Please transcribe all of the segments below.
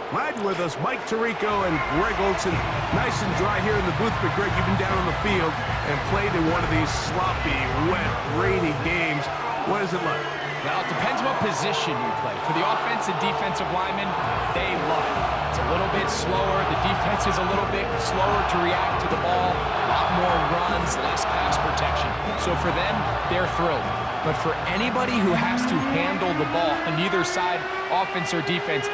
Glad you're with us. Mike Tirico and Greg Olson. Nice and dry here in the booth, but Greg, you've been down on the field and played in one of these sloppy, wet, rainy games. What is it like? Well, it depends what position you play. For the offensive and defensive linemen, they love it. It's a little bit slower. The defense is a little bit slower to react to the ball. A lot more runs, less pass protection. So for them, they're thrilled. But for anybody who has to handle the ball on either side, offense or defense,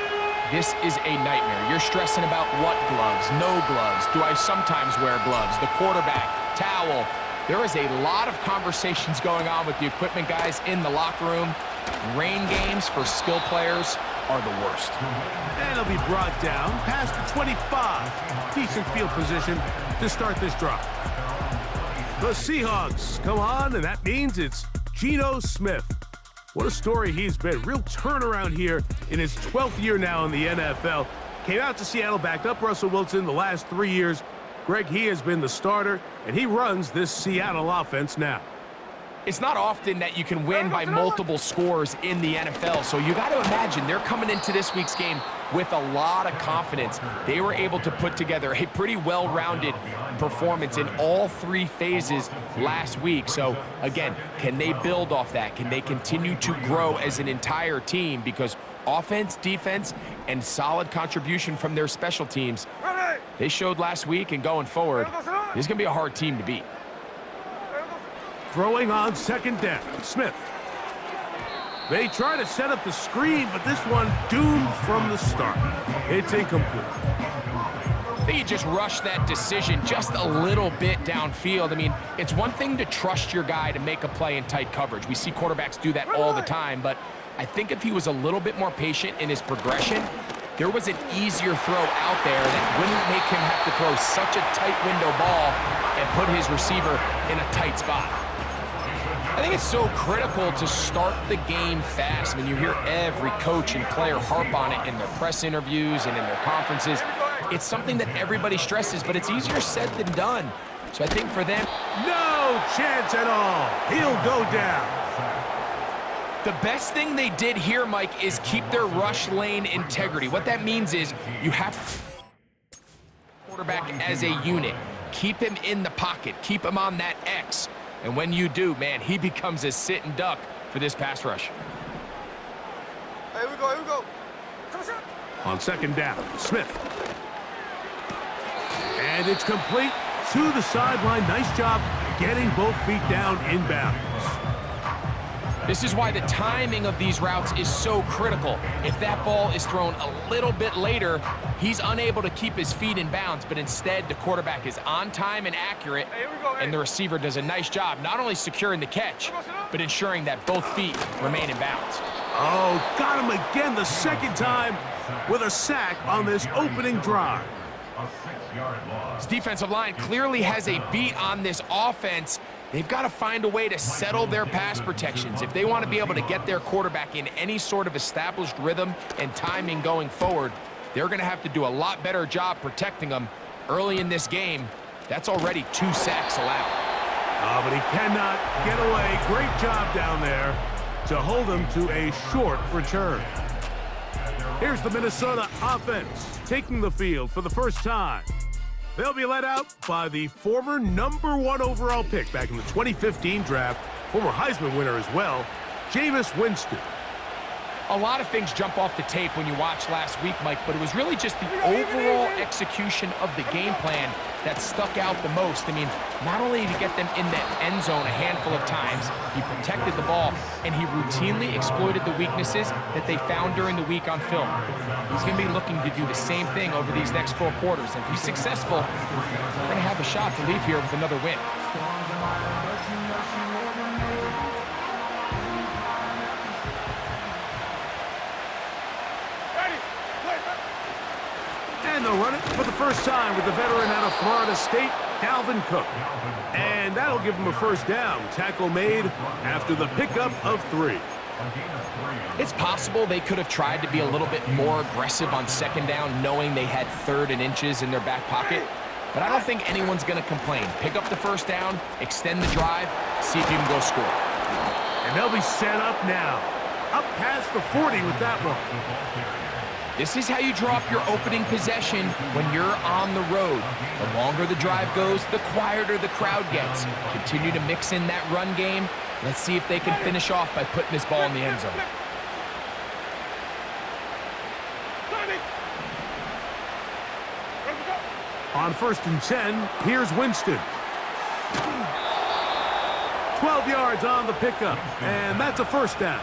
this is a nightmare. You're stressing about what gloves, no gloves. Do I sometimes wear gloves? The quarterback, towel. There is a lot of conversations going on with the equipment guys in the locker room. Rain games for skill players are the worst. And it'll be brought down past the 25. Decent field position to start this drive. The Seahawks come on, and that means it's Geno Smith. What a story he's been. Real turnaround here in his 12th year now in the NFL. Came out to Seattle, backed up Russell Wilson the last 3 years. Greg, he has been the starter, and he runs this Seattle offense now. It's not often that you can win by multiple scores in the NFL, so you got to imagine they're coming into this week's game with a lot of confidence. They were able to put together a pretty well-rounded performance in all three phases last week. So, again, can they build off that? Can they continue to grow as an entire team? Because offense, defense, and solid contribution from their special teams, they showed last week, and going forward, this is going to be a hard team to beat. Throwing on second down, Smith. They try to set up the screen, but this one doomed from the start. It's incomplete. They just rushed that decision just a little bit downfield. I mean, it's one thing to trust your guy to make a play in tight coverage. We see quarterbacks do that all the time, but I think if he was a little bit more patient in his progression, there was an easier throw out there that wouldn't make him have to throw such a tight window ball and put his receiver in a tight spot. I think it's so critical to start the game fast. I mean, you hear every coach and player harp on it in their press interviews and in their conferences. It's something that everybody stresses, but it's easier said than done. So I think for them, no chance at all. He'll go down. the best thing they did here, Mike, is keep their rush lane integrity. What that means is you have quarterback as a unit. Keep him in the pocket. Keep him on that X. And when you do, man, he becomes a sit and duck for this pass rush. Here we go, here we go. On second down, Smith. And it's complete to the sideline. Nice job getting both feet down inbounds. This is why the timing of these routes is so critical. If that ball is thrown a little bit later, he's unable to keep his feet in bounds, but instead the quarterback is on time and accurate, and the receiver does a nice job not only securing the catch, but ensuring that both feet remain in bounds. Oh, got him again the second time with a sack on this opening drive. This defensive line clearly has a beat on this offense. They've got to find a way to settle their pass protections. If they want to be able to get their quarterback in any sort of established rhythm and timing going forward, they're going to have to do a lot better job protecting them early in this game. That's already 2 sacks allowed. Oh, but he cannot get away. Great job down there to hold him to a short return. Here's the Minnesota offense taking the field for the first time. They'll be led out by the former #1 overall pick back in the 2015 draft, former Heisman winner as well, Jameis Winston. A lot of things jump off the tape when you watch last week, Mike, but it was really just the overall execution of the game plan that stuck out the most. I mean, not only did he get them in that end zone a handful of times, he protected the ball, and he routinely exploited the weaknesses that they found during the week on film. He's going to be looking to do the same thing over these next 4 quarters. And if he's successful, they're going to have a shot to leave here with another win. And they'll run it for the first time with the veteran out of Florida State, Dalvin Cook. And that'll give him a first down. Tackle made after the pickup of 3. It's possible they could have tried to be a little bit more aggressive on second down, knowing they had 3rd and inches in their back pocket. But I don't think anyone's going to complain. Pick up the first down, extend the drive, see if you can go score. And they'll be set up now. Up past the 40 with that one. This is how you draw up your opening possession when you're on the road. The longer the drive goes, the quieter the crowd gets. Continue to mix in that run game. Let's see if they can finish off by putting this ball in the end zone. On 1st and 10, here's Winston. 12 yards on the pickup, and that's a first down.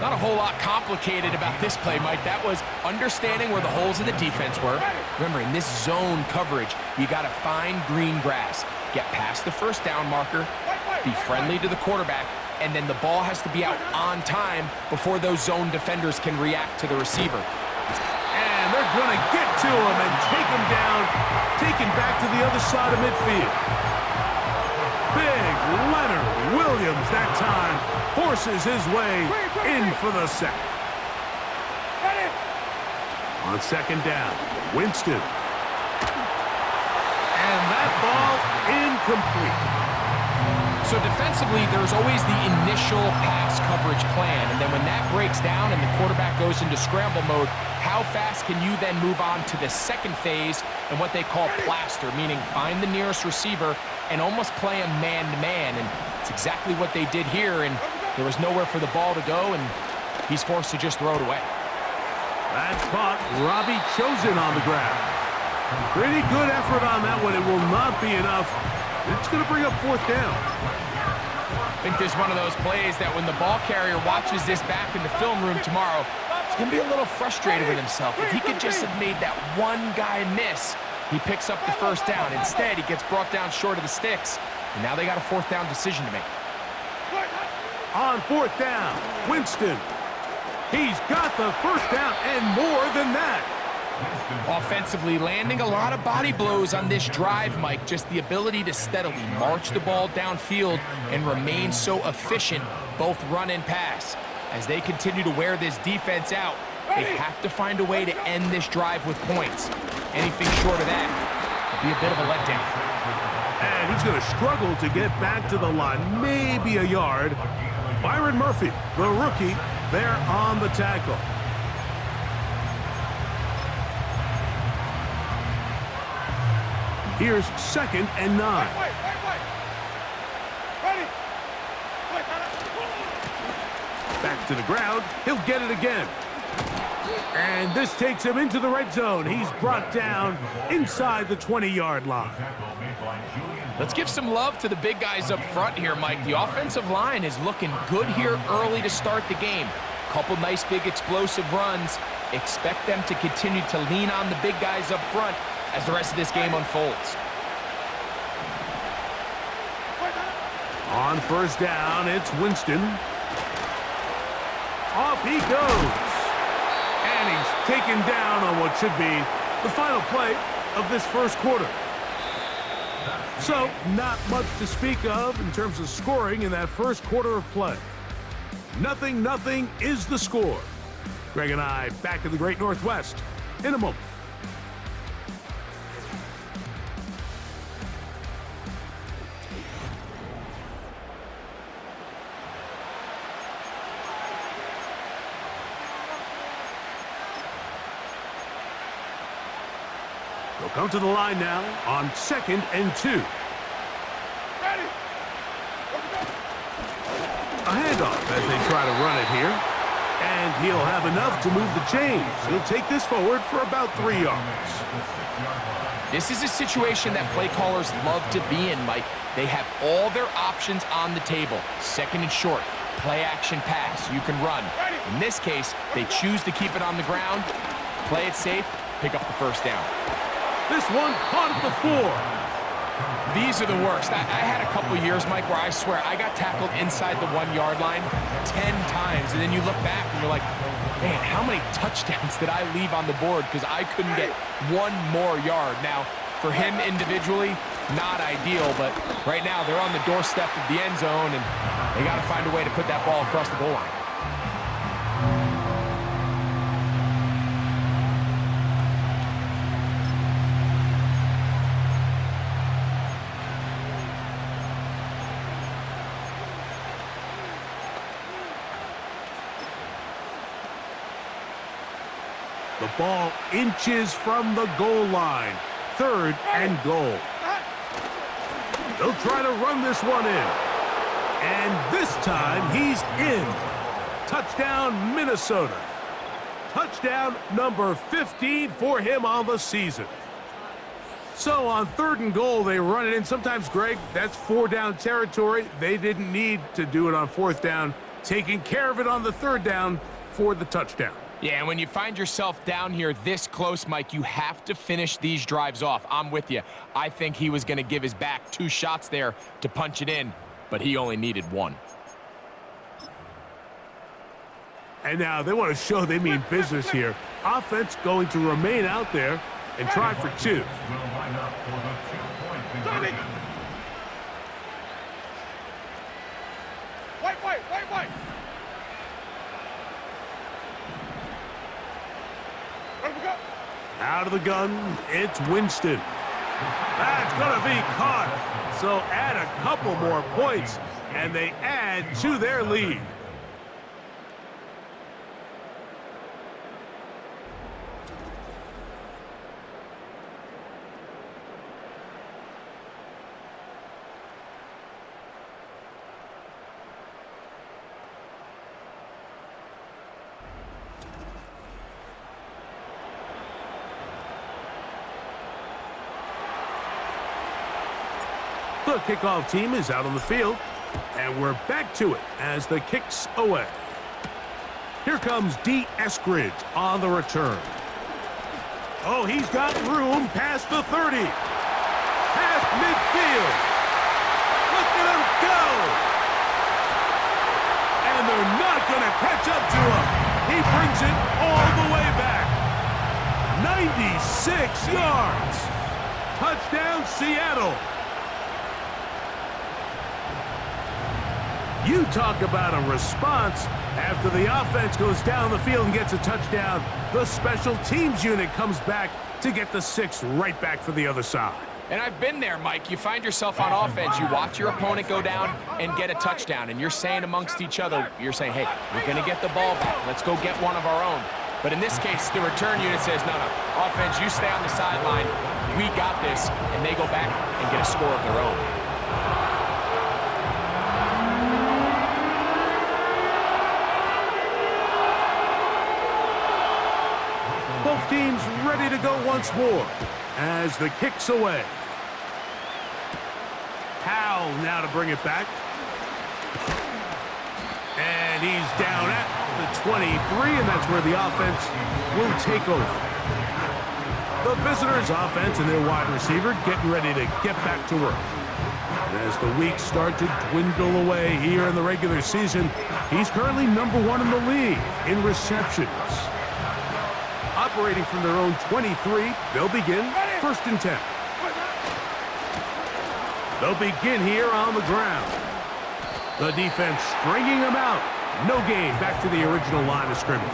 Not a whole lot complicated about this play, Mike. That was understanding where the holes in the defense were. Remember, in this zone coverage, you got to find green grass, get past the first down marker, be friendly to the quarterback, and then the ball has to be out on time before those zone defenders can react to the receiver. And they're going to get to him and take him down, taken back to the other side of midfield. Big Leonard Williams that time forces his way in for the sack. On 2nd down, Winston. And that ball incomplete. So defensively, there's always the initial pass coverage plan, and then when that breaks down and the quarterback goes into scramble mode, how fast can you then move on to the second phase and what they call plaster, meaning find the nearest receiver and almost play him man-to-man, and it's exactly what they did here, and there was nowhere for the ball to go, and he's forced to just throw it away. That's caught. Robbie Chosen on the ground. Pretty good effort on that one. It will not be enough. It's going to bring up 4th down. I think this is one of those plays that when the ball carrier watches this back in the film room tomorrow, he's going to be a little frustrated with himself. If he could just have made that one guy miss, he picks up the first down. Instead, he gets brought down short of the sticks, and now they got a 4th down decision to make. On 4th down, Winston. He's got the first down and more than that. Offensively, landing a lot of body blows on this drive, Mike. Just the ability to steadily march the ball downfield and remain so efficient, both run and pass. As they continue to wear this defense out, they have to find a way to end this drive with points. Anything short of that would be a bit of a letdown. And he's going to struggle to get back to the line, maybe a yard. Byron Murphy, the rookie, there on the tackle. Here's 2nd and 9. Back to the ground. He'll get it again. And this takes him into the red zone. He's brought down inside the 20-yard line. Let's give some love to the big guys up front here, Mike. The offensive line is looking good here early to start the game. Couple nice big explosive runs. Expect them to continue to lean on the big guys up front as the rest of this game unfolds. On 1st down, it's Winston. Off he goes. And he's taken down on what should be the final play of this 1st quarter. So, not much to speak of in terms of scoring in that 1st quarter of play. 0-0 is the score. Greg and I back in the Great Northwest in a moment. They'll come to the line now on 2nd and 2. A handoff as they try to run it here. And he'll have enough to move the chains. He'll take this forward for about 3 yards. This is a situation that play callers love to be in, Mike. They have all their options on the table. 2nd and short, play action pass, you can run. In this case, they choose to keep it on the ground, play it safe, pick up the first down. This one caught at the 4. These are the worst. I had a couple years, Mike, where I swear I got tackled inside the 1-yard line 10 times, and then you look back and you're like, man, how many touchdowns did I leave on the board because I couldn't get one more yard? Now, for him individually, not ideal, but right now they're on the doorstep of the end zone, and they got to find a way to put that ball across the goal line. The ball inches from the goal line. 3rd and goal. They'll try to run this one in. And this time, he's in. Touchdown, Minnesota. Touchdown number 15 for him on the season. So on 3rd and goal, they run it in. Sometimes, Greg, that's 4-down territory. They didn't need to do it on 4th down. Taking care of it on the 3rd down for the touchdown. Yeah, and when you find yourself down here this close, Mike, you have to finish these drives off. I'm with you. I think he was going to give his back 2 shots there to punch it in, but he only needed 1. And now they want to show they mean business here. Offense going to remain out there and try for 2. Wait. Out of the gun, it's Winston. That's going to be caught. So add a couple more points, and they add to their lead. The kickoff team is out on the field, and we're back to it as the kick's away. Here comes D. Eskridge on the return. Oh, he's got room past the 30. Past midfield. Look at him go. And they're not going to catch up to him. He brings it all the way back. 96 yards. Touchdown, Seattle. You talk about a response. After the offense goes down the field and gets a touchdown, the special teams unit comes back to get the 6 right back for the other side. And I've been there, Mike. You find yourself on offense. You watch your opponent go down and get a touchdown, and you're saying amongst each other, you're saying, hey, we're going to get the ball back. Let's go get one of our own. But in this case, the return unit says, no, offense, you stay on the sideline. We got this. And they go back and get a score of their own. Both teams ready to go once more as the kick's away. Howell now to bring it back. And he's down at the 23, and that's where the offense will take over. The visitors' offense and their wide receiver getting ready to get back to work. And as the weeks start to dwindle away here in the regular season, he's currently number 1 in the league in receptions. Operating from their own 23, they'll begin 1st and 10. They'll begin here on the ground. The defense stringing them out. No gain back to the original line of scrimmage.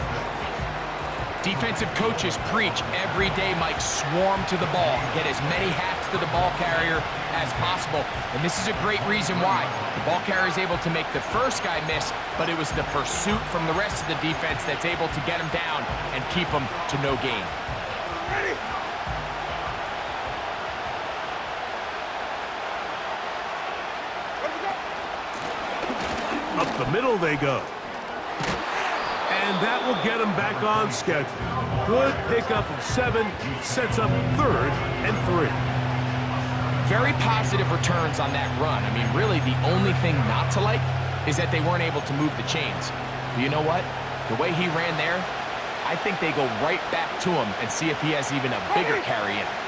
Defensive coaches preach every day, Mike, swarm to the ball. Get as many hats to the ball carrier as possible. And this is a great reason why. The ball carrier is able to make the first guy miss, but it was the pursuit from the rest of the defense that's able to get him down and keep him to no gain. Ready? Up the middle they go. And that will get them back on schedule. Good pickup of 7, sets up 3rd and 3. Very positive returns on that run. I mean, really, the only thing not to like is that they weren't able to move the chains. But you know what? The way he ran there, I think they go right back to him and see if he has even a bigger carry in him.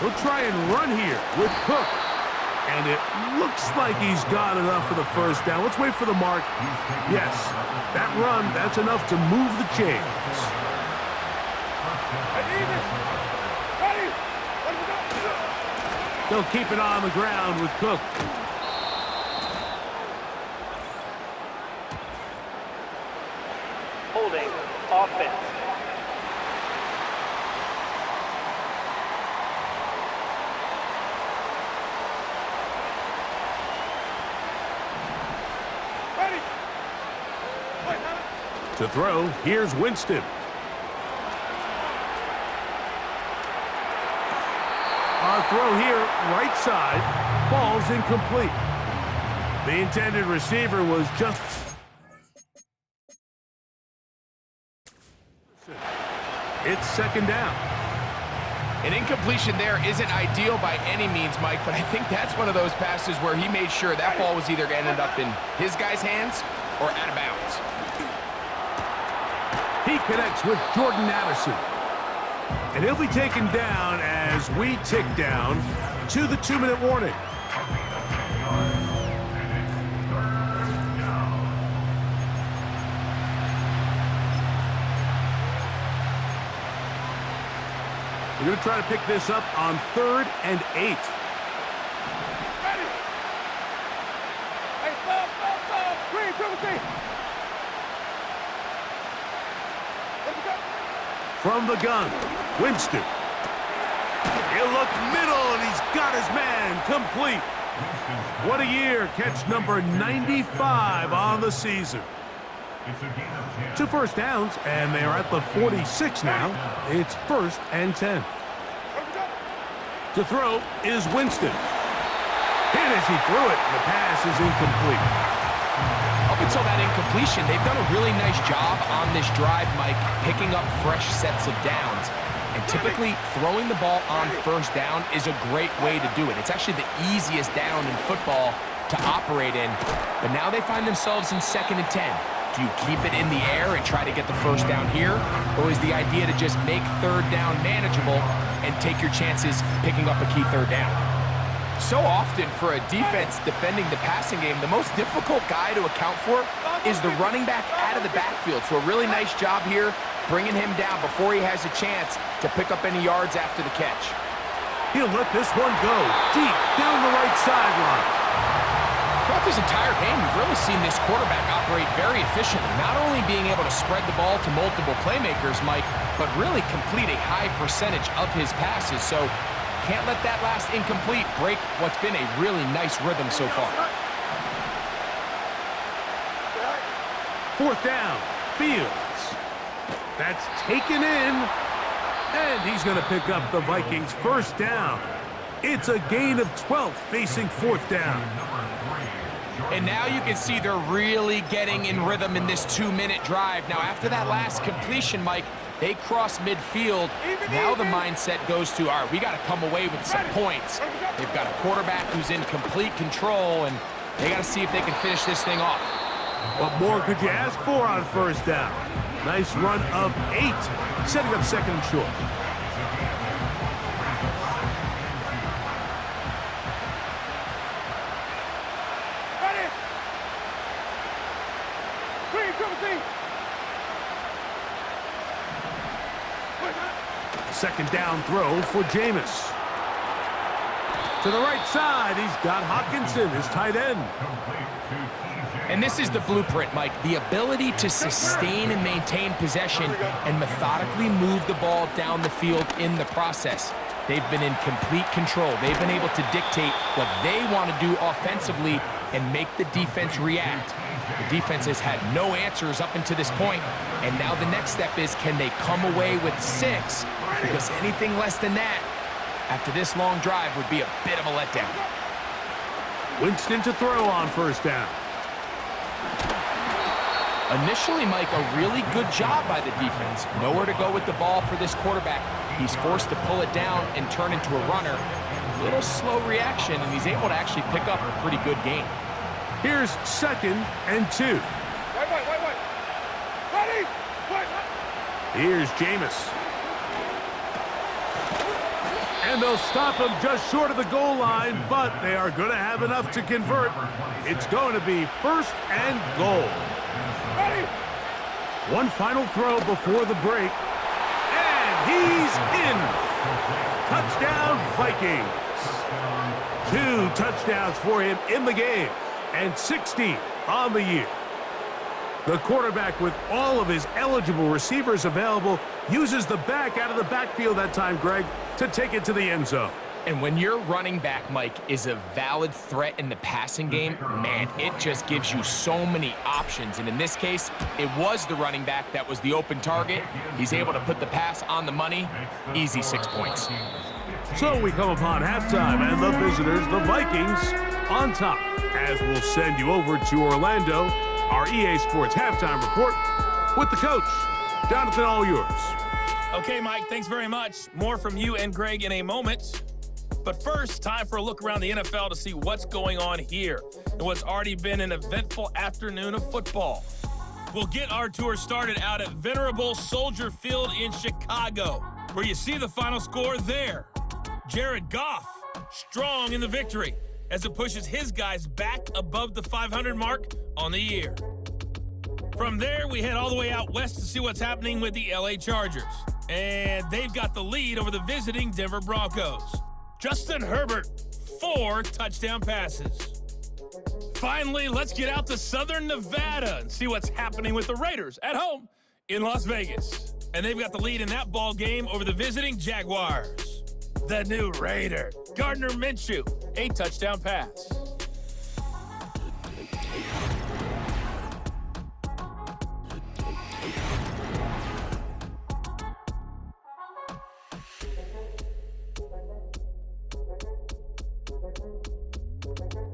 He'll try and run here with Cook. And it looks like he's got enough for the 1st down. Let's wait for the mark. Yes, that run, that's enough to move the chains. They'll keep it on the ground with Cook. Holding offense. To throw, here's Winston. Our throw here, right side, falls incomplete. The intended receiver was just... It's second down. An incompletion there isn't ideal by any means, Mike, but I think that's one of those passes where he made sure that ball was either going to end up in his guy's hands or out of bounds. He connects with Jordan Addison. And he'll be taken down as we tick down to the 2-minute warning. We're going to try to pick this up on 3rd and 8. Ready. Hey, stop. Green, triple T. Let's go. From the gun, Winston. He'll look middle, and he's got his man complete. What a year. Catch number 95 on the season. 2 first downs, and they are at the 46 now. It's 1st and 10. To throw is Winston. Hit as he threw it, and the pass is incomplete. Up until that incompletion, they've done a really nice job on this drive, Mike, picking up fresh sets of downs. And typically, throwing the ball on 1st down is a great way to do it. It's actually the easiest down in football to operate in. But now they find themselves in 2nd and 10. Do you keep it in the air and try to get the 1st down here? Or is the idea to just make 3rd down manageable and take your chances picking up a key 3rd down? So often for a defense defending the passing game, the most difficult guy to account for is the running back out of the backfield. So a really nice job here bringing him down before he has a chance to pick up any yards after the catch. He'll let this one go deep down the right sideline. Throughout this entire game, we've really seen this quarterback operate very efficiently, not only being able to spread the ball to multiple playmakers, Mike, but really complete a high percentage of his passes. So can't let that last incomplete break what's been a really nice rhythm so far. 4th down, Fields. That's taken in, and he's going to pick up the Vikings' 1st down. It's a gain of 12 facing 4th down. And now you can see they're really getting in rhythm in this 2-minute drive. Now, after that last completion, Mike, they cross midfield. Now the mindset goes to, all right, we got to come away with some points. They've got a quarterback who's in complete control, and they got to see if they can finish this thing off. What more could you ask for on 1st down? Nice run of 8, setting up 2nd and short. Second down throw for Jameis. To the right side, he's got Hockenson, his tight end. And this is the blueprint, Mike. The ability to sustain and maintain possession and methodically move the ball down the field in the process. They've been in complete control. They've been able to dictate what they want to do offensively and make the defense react. The defense has had no answers up until this point, and now the next step is, can they come away with 6? Because anything less than that, after this long drive, would be a bit of a letdown. Winston to throw on 1st down. Initially, Mike, a really good job by the defense. Nowhere to go with the ball for this quarterback. He's forced to pull it down and turn into a runner. A little slow reaction, and he's able to actually pick up a pretty good gain. Here's 2nd and 2. Wait. Ready. Wait. Here's Jameis. And they'll stop him just short of the goal line, but they are going to have enough to convert. It's going to be 1st and goal. Ready. One final throw before the break. And he's in. Touchdown, Vikings. 2 touchdowns for him in the game, and 16 on the year. The quarterback, with all of his eligible receivers available, uses the back out of the backfield that time, Greg, to take it to the end zone. And when your running back, Mike, is a valid threat in the passing game, man, it just gives you so many options. And in this case, it was the running back that was the open target. He's able to put the pass on the money. Easy 6 points. So we come upon halftime, and the visitors, the Vikings, on top. As we'll send you over to Orlando, our EA Sports halftime report with the coach. Jonathan, all yours. Okay, Mike, thanks very much. More from you and Greg in a moment. But first, time for a look around the NFL to see what's going on here in what's already been an eventful afternoon of football. We'll get our tour started out at venerable Soldier Field in Chicago, where you see the final score there. Jared Goff, strong in the victory as it pushes his guys back above the 500 mark on the year. From there, we head all the way out west to see what's happening with the LA Chargers. And they've got the lead over the visiting Denver Broncos. Justin Herbert, 4 touchdown passes. Finally, let's get out to Southern Nevada and see what's happening with the Raiders at home in Las Vegas. And they've got the lead in that ball game over the visiting Jaguars. The new Raider, Gardner Minshew, a touchdown pass.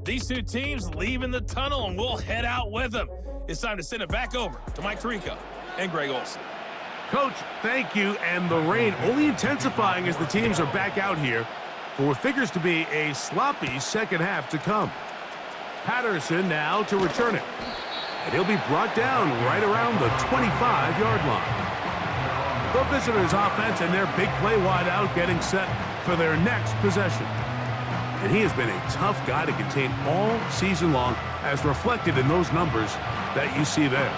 These two teams leaving the tunnel, and we'll head out with them. It's time to send it back over to Mike Tirico and Greg Olsen. Coach, thank you, and the rain only intensifying as the teams are back out here for what figures to be a sloppy second half to come. Patterson now to return it, and he'll be brought down right around the 25-yard line. The visitors' offense and their big play wideout getting set for their next possession. And he has been a tough guy to contain all season long, as reflected in those numbers that you see there.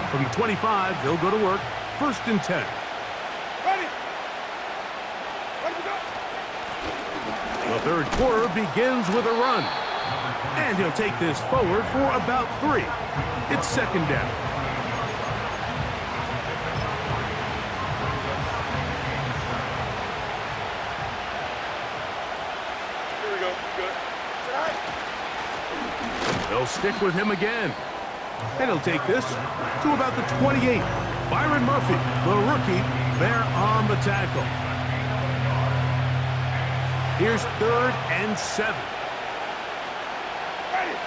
From the 25, he'll go to work. 1st and 10. Ready. Ready to go. The third quarter begins with a run. And he'll take this forward for about 3. It's 2nd down. They'll stick with him again. And he'll take this to about the 28. Byron Murphy, the rookie, there on the tackle. Here's 3rd and 7. Ready.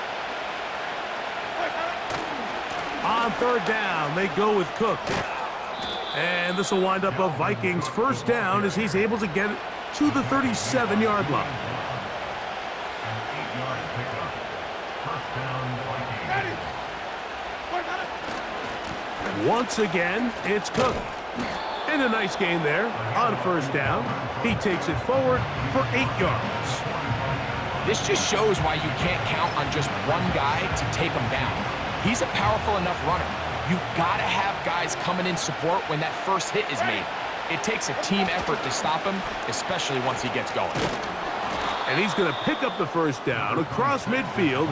On 3rd down, they go with Cook. And this will wind up a Vikings 1st down as he's able to get it to the 37-yard line. Once again, it's Cook. And a nice gain there on 1st down. He takes it forward for 8 yards. This just shows why you can't count on just one guy to take him down. He's a powerful enough runner. You gotta have guys coming in support when that first hit is made. It takes a team effort to stop him, especially once he gets going. And he's going to pick up the 1st down across midfield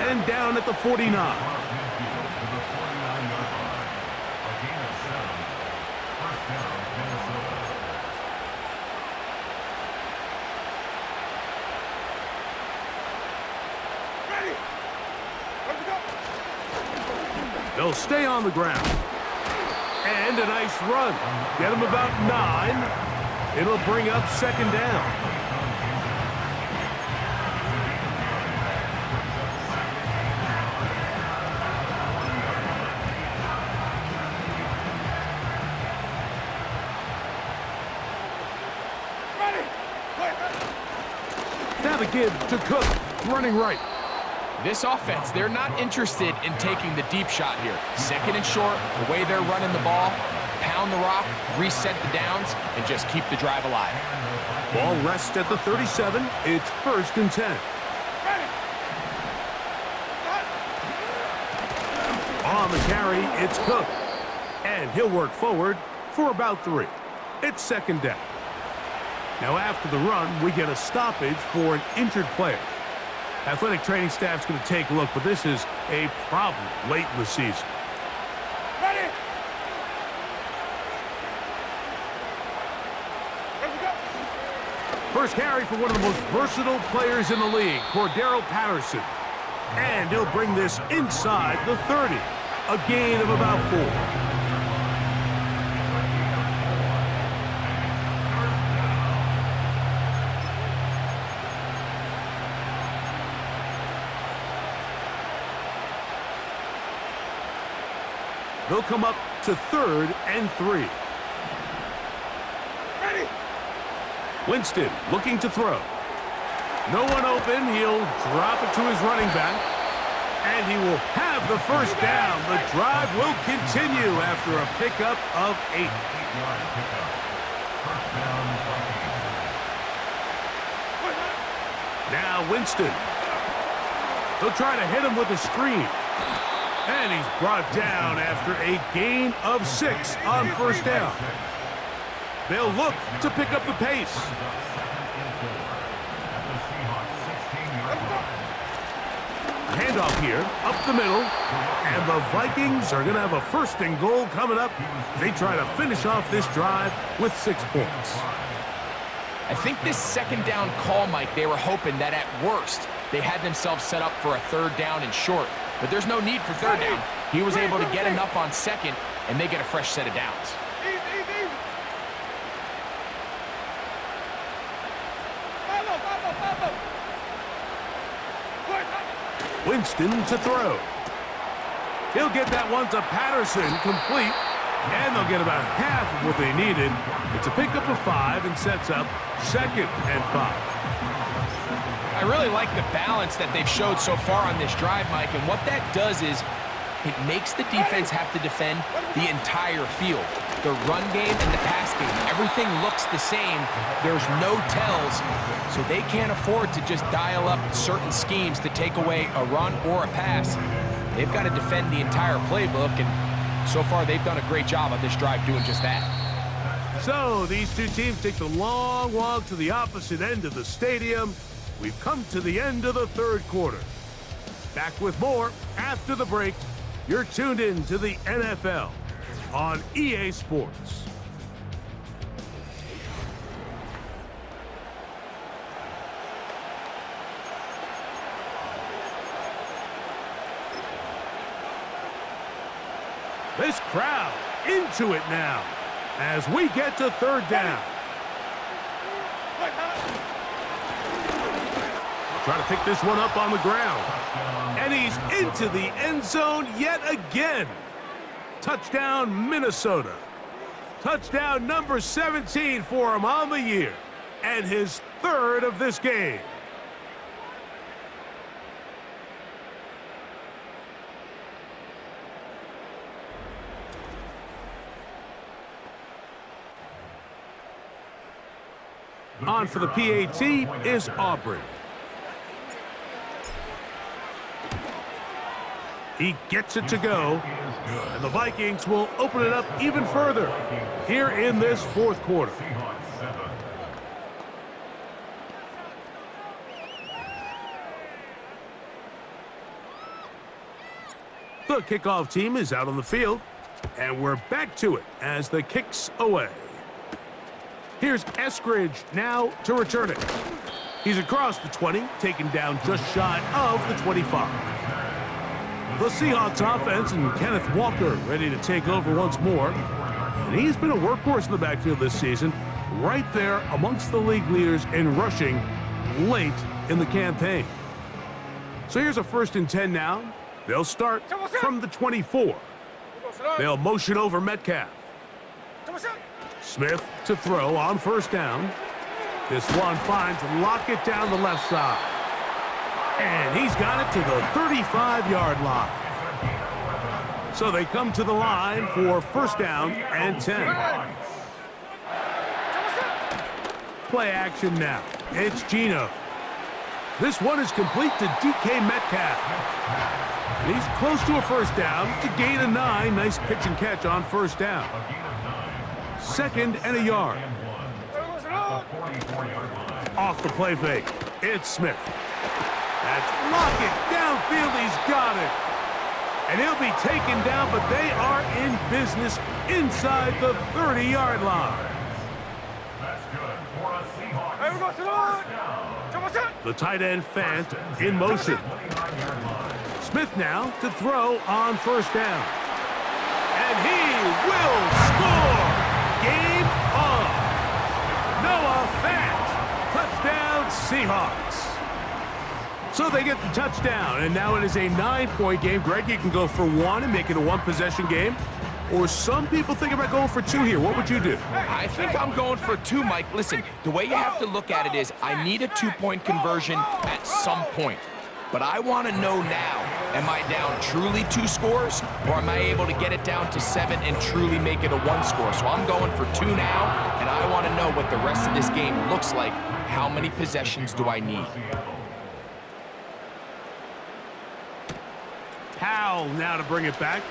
and down at the 49. Ready. Ready to go. They'll stay on the ground. And a nice run. Get him about 9. It'll bring up 2nd down. Now the give to Cook, running right. This offense, they're not interested in taking the deep shot here. 2nd and short, the way they're running the ball, pound the rock, reset the downs, and just keep the drive alive. Ball rests at the 37. It's 1st and 10. Ready. On the carry, it's Cook. And he'll work forward for about 3. It's 2nd down. Now after the run, we get a stoppage for an injured player. Athletic training staff's going to take a look, but this is a problem late in the season. Ready. Ready to go. First carry for one of the most versatile players in the league, Cordero Patterson. And he'll bring this inside the 30. a gain of about 4. They'll come up to 3rd and 3. Ready. Winston looking to throw. No one open. He'll drop it to his running back. And he will have the first down. The drive will continue after a pickup of 8. Now Winston. They'll try to hit him with a screen. And he's brought down after a gain of 6 on first down. They'll look to pick up the pace. Handoff here, up the middle. And the Vikings are going to have a 1st and goal coming up. They try to finish off this drive with 6 points. I think this 2nd down call, Mike, they were hoping that at worst they had themselves set up for a 3rd down and short. But there's no need for 3rd down. He was able to get enough on 2nd, and they get a fresh set of downs. Winston to throw. He'll get that one to Patterson, complete, and they'll get about half of what they needed. It's a pickup of 5 and sets up 2nd and 5. I really like the balance that they've showed so far on this drive, Mike, and what that does is it makes the defense have to defend the entire field. The run game and the pass game, everything looks the same. There's no tells, so they can't afford to just dial up certain schemes to take away a run or a pass. They've got to defend the entire playbook, and so far they've done a great job on this drive doing just that. So these two teams take the long walk to the opposite end of the stadium. We've come to the end of the 3rd quarter. Back with more after the break. You're tuned in to the NFL on EA Sports. This crowd into it now as we get to 3rd down. Try to pick this one up on the ground. And he's into the end zone yet again. Touchdown, Minnesota. Touchdown number 17 for him on the year. And his 3rd of this game. On for the PAT is Aubrey. He gets it to go, and the Vikings will open it up even further here in this 4th quarter. The kickoff team is out on the field, and we're back to it as the kick's away. Here's Eskridge now to return it. He's across the 20, taken down just shy of the 25. The Seahawks offense and Kenneth Walker ready to take over once more. And he's been a workhorse in the backfield this season, right there amongst the league leaders in rushing late in the campaign. So here's a 1st and 10 now. They'll start from the 24. They'll motion over Metcalf. Smith to throw on 1st down. This one finds Lockett down the left side. And he's got it to the 35-yard line. So they come to the line for 1st down and 10. Play action now. It's Geno. This one is complete to DK Metcalf. And he's close to a 1st down to gain a 9. Nice pitch and catch on 1st down. 2nd and a yard. Off the play fake. It's Smith. That's Lockett downfield. He's got it. And he'll be taken down, but they are in business inside the 30-yard line. The tight end Fant in motion. Smith now to throw on 1st down. And he will score! Game on! Noah Fant! Touchdown, Seahawks! So they get the touchdown, and now it is a 9-point game. Greg, you can go for one and make it a one-possession game. Or some people think about going for two here. What would you do? I think I'm going for two, Mike. Listen, the way you have to look at it is I need a two-point conversion at some point. But I want to know now, am I down truly 2 scores, or am I able to get it down to 7 and truly make it a 1 score? So I'm going for 2 now, and I want to know what the rest of this game looks like. How many possessions do I need? Powell now to bring it back.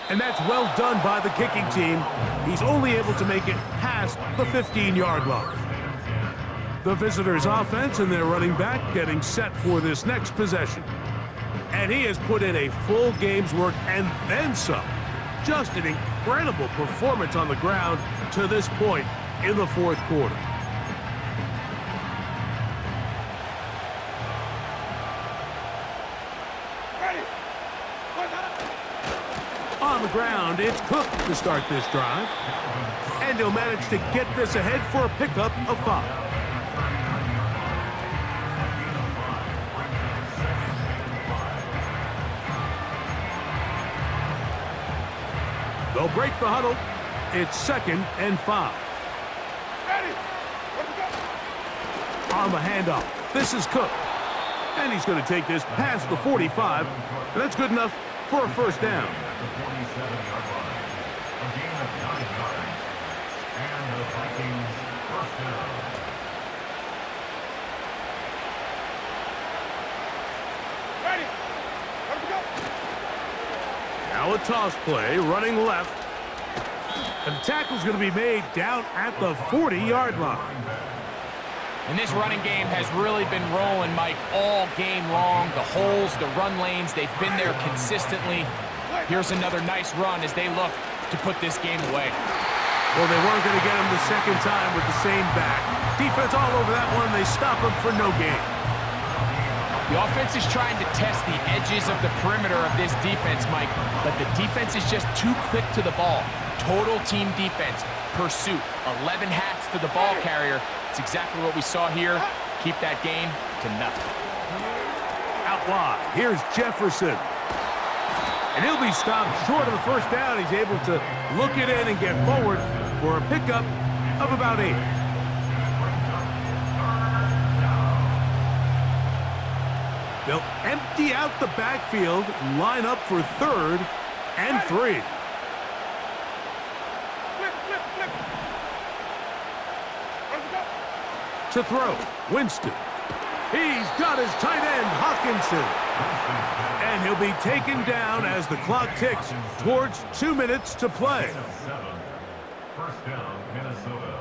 And that's well done by the kicking team. He's only able to make it past the 15-yard line. The visitors' offense and their running back getting set for this next possession. And he has put in a full game's work and then some. Just an incredible performance on the ground to this point in the fourth quarter. On the ground, it's Cook to start this drive. And he'll manage to get this ahead for a pickup of 5. They'll break the huddle. It's 2nd and 5. On the handoff, this is Cook. And he's going to take this past the 45. And that's good enough for a first down. Now a toss play, running left. And the tackle's going to be made down at the 40-yard line. And this running game has really been rolling, Mike, all game long. The holes, the run lanes, they've been there consistently. Here's another nice run as they look to put this game away. Well, they weren't going to get him the second time with the same back. Defense all over that one. They stop him for no gain. The offense is trying to test the edges of the perimeter of this defense, Mike, but the defense is just too quick to the ball. Total team defense, pursuit, 11 hats to the ball carrier. It's exactly what we saw here. Keep that game to nothing. Out wide, here's Jefferson. And he'll be stopped short of the first down. He's able to look it in and get forward for a pickup of about 8. They'll empty out the backfield, line up for 3rd and 3. To throw, Winston. He's got his tight end, Hawkinson. And he'll be taken down as the clock ticks towards 2 minutes to play. First down, Minnesota.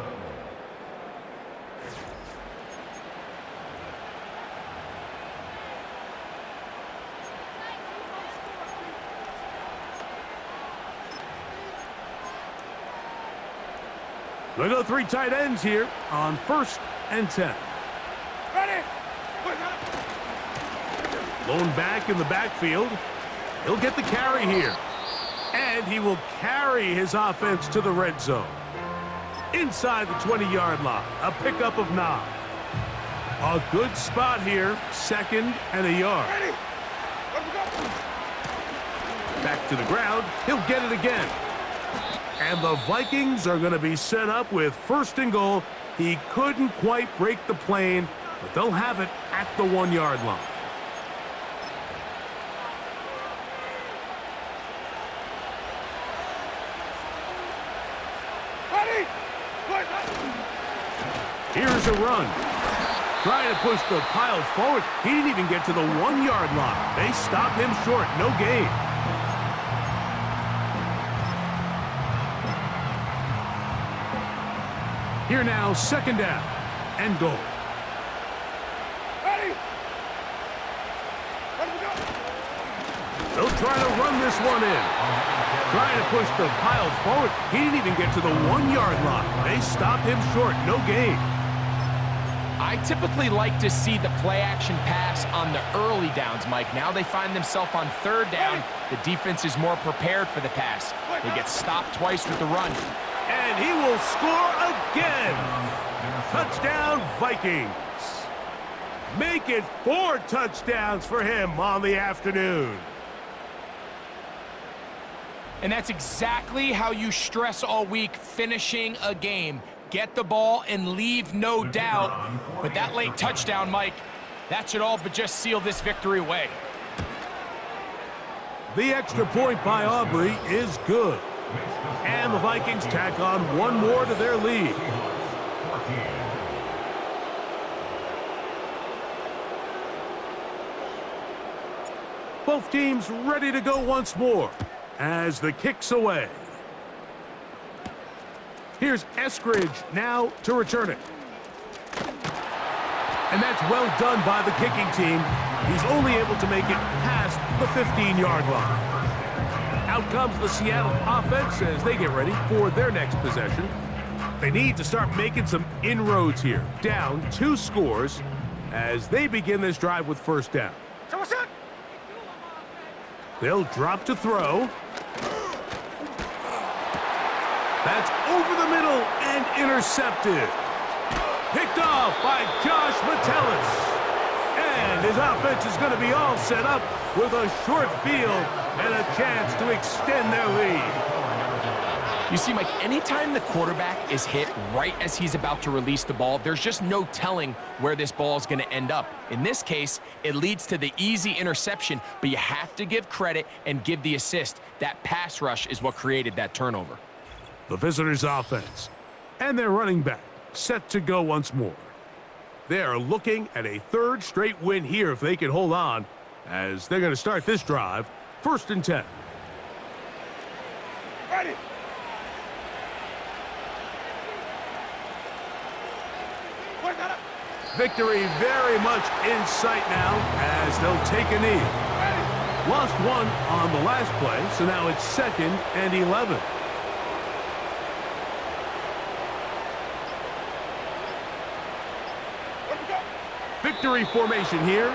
We'll go 3 tight ends here on 1st and 10. Ready? Lone back in the backfield. He'll get the carry here. And he will carry his offense to the red zone. Inside the 20-yard line, a pickup of 9. A good spot here, 2nd and a yard. Ready? Back to the ground, he'll get it again. And the Vikings are going to be set up with 1st and goal. He couldn't quite break the plane, but they'll have it at the 1-yard line. Ready? Here's a run. Trying to push the pile forward. He didn't even get to the 1-yard line. They stop him short. No gain. Here now, 2nd down and goal. Ready? They'll try to run this one in. Trying to push the pile forward. He didn't even get to the 1-yard line. They stop him short. No gain. I typically like to see the play-action pass on the early downs, Mike. Now they find themselves on third down. The defense is more prepared for the pass. They get stopped twice with the run. And he will score again. Touchdown, Vikings. Make it 4 touchdowns for him on the afternoon. And that's exactly how you stress all week, finishing a game. Get the ball and leave no doubt. But that late touchdown, Mike, that should all but just seal this victory away. The extra point by Aubrey is good. And the Vikings tack on one more to their lead. Both teams ready to go once more as the kick's away. Here's Eskridge now to return it. And that's well done by the kicking team. He's only able to make it past the 15-yard line. Out comes the Seattle offense as they get ready for their next possession. They need to start making some inroads here. Down 2 scores as they begin this drive with first down. So what's up? They'll drop to throw. That's over the middle and intercepted. Picked off by Josh Metellus. And his offense is going to be all set up with a short field and a chance to extend their lead. You see, Mike, anytime the quarterback is hit right as he's about to release the ball, there's just no telling where this ball is going to end up. In this case, it leads to the easy interception, but you have to give credit and give the assist. That pass rush is what created that turnover. The visitors' offense and their running back set to go once more. They are looking at a 3rd straight win here if they can hold on, as they're going to start this drive 1st and 10. Ready. Victory very much in sight now as they'll take a knee. Lost 1 on the last play, so now it's 2nd and 11. Victory formation here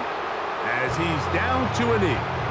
as he's down to a knee.